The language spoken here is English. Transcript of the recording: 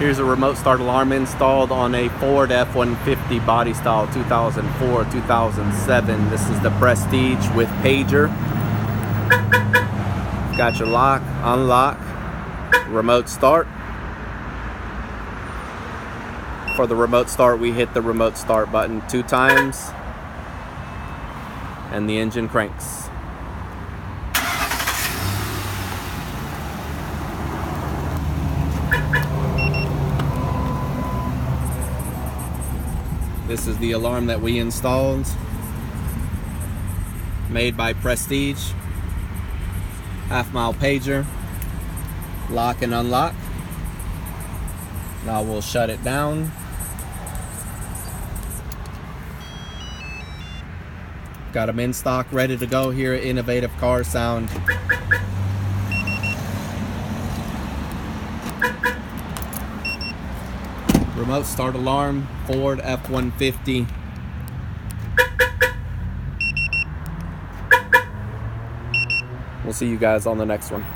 Here's a remote start alarm installed on a Ford F-150 body style 2004-2007. This is the Prestige with pager. Got your lock, unlock, remote start. For the remote start, we hit the remote start button 2 times and the engine cranks. This is the alarm that we installed, made by Prestige. Half-mile pager, lock and unlock. Now we'll shut it down. Got them in stock, ready to go here at Innovative Car Sound. Remote start alarm, Ford F-150. We'll see you guys on the next one.